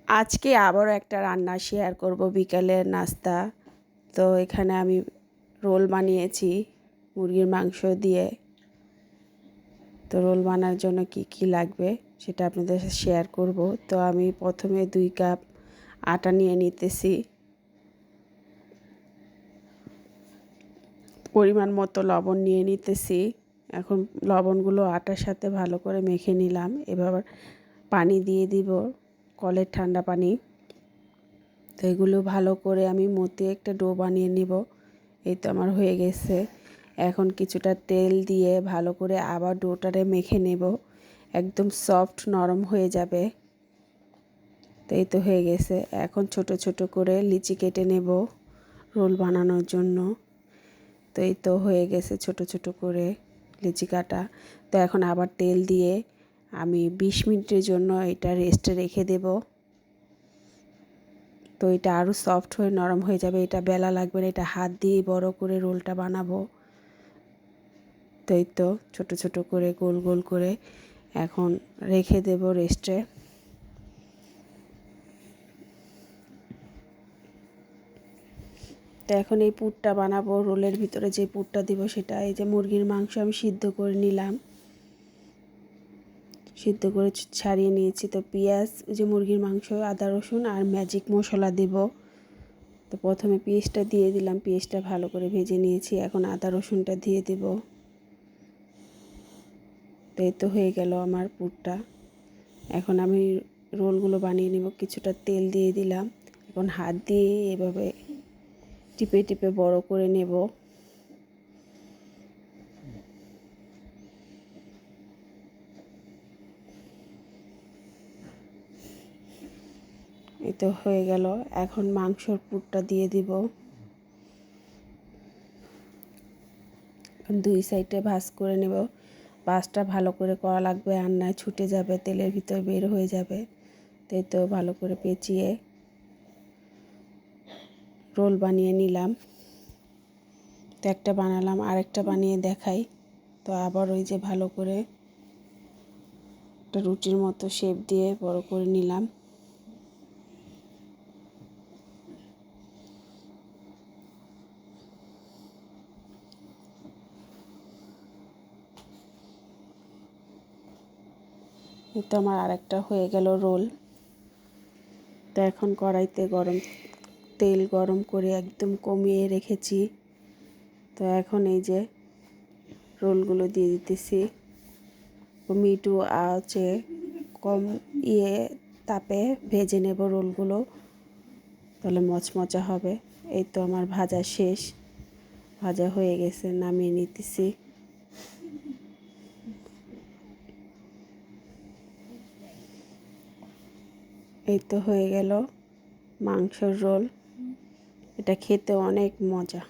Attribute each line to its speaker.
Speaker 1: আজকে আবারও একটা রান্না শেয়ার করব, বিকালের নাস্তা। তো এখানে আমি রোল বানিয়েছি মুরগির মাংস দিয়ে। তো রোল বানানোর জন্য কি কি লাগবে সেটা আপনাদের সাথে শেয়ার করব। তো আমি প্রথমে 2 কাপ আটা নিয়ে নিতেছি, পরিমাণ মতো লবণ নিয়ে নিতেছি। এখন লবণগুলো আটার সাথে ভালো করে মেখে নিলাম। এবার পানি দিয়ে দিব, কলের ঠান্ডা পানি। তো এগুলো ভালো করে আমি মতে একটা ডো বানিয়ে নিব। এই তো আমার হয়ে গেছে। এখন কিছুটা তেল দিয়ে ভালো করে আবার ডোটারে মেখে নেব, একদম সফট নরম হয়ে যাবে। তো এই তো হয়ে গেছে। এখন ছোট ছোট করে লিচি কেটে নেব রোল বানানোর জন্য। তো এই তো হয়ে গেছে ছোট ছোট করে লিচি কাটা। তো এখন আবার তেল দিয়ে আমি 20 মিনিটের জন্য এটা রেস্টে রেখে দেব। তো এটা আরও সফট হয়ে নরম হয়ে যাবে। এটা বেলা লাগবে না, এটা হাত দিয়ে বড় করে রোলটা বানাবো। তো এই তো ছোট ছোট করে গোল গোল করে এখন রেখে দেব রেস্টে। তো এখন এই পুরটা বানাবো। রোলের ভিতরে যে পুরটা দিব সেটা এই যে মুরগির মাংস আমি সিদ্ধ করে নিলাম, সিদ্ধ করে ছাড়িয়ে নিয়েছি। তো পেঁয়াজ, ওই যে মুরগির মাংস, আদা রসুন আর ম্যাজিক মশলা দেব। তো প্রথমে পেঁয়াজটা দিয়ে দিলাম, পেঁয়াজটা ভালো করে ভেজে নিয়েছি। এখন আদা রসুনটা দিয়ে দেব। তো এই তো হয়ে গেল আমার পুরটা। এখন আমি রোলগুলো বানিয়ে নেব। কিছুটা তেল দিয়ে দিলাম। এখন হাত দিয়ে এভাবে টিপে টিপে বড় করে নেব। এই তো হয়ে গেল। এখন মাংসর পুরটা দিয়ে দিব। এখন 2 সাইডে ভাঁজ করে নেব। ভাঁজটা ভালো করে করা লাগবে, আর না ছুটে যাবে, তেলের ভিতর বের হয়ে যাবে। তাই তো ভালো করে পেঁচিয়ে রোল বানিয়ে নিলাম। তো একটা বানালাম, আরেকটা বানিয়ে দেখাই। তো আবার ওই যে ভালো করে একটা রুটির মতো শেপ দিয়ে বড় করে নিলাম। এই তো আমার আরেকটা হয়ে গেল রোল। তো এখন কড়াইতে তেল গরম করে একদম কমিয়ে রেখেছি। তো এখন এই যে রোলগুলো দিয়ে দিতেছি। মিটু আছে কম তাপে ভেজে নেব রোলগুলো, তাহলে মচমচা হবে। এই তো আমার ভাজা শেষ, ভাজা হয়ে গেছে, নামিয়ে নিতেছি। এই তো হয়ে গেল মাংসের রোল। এটা খেতে অনেক মজা।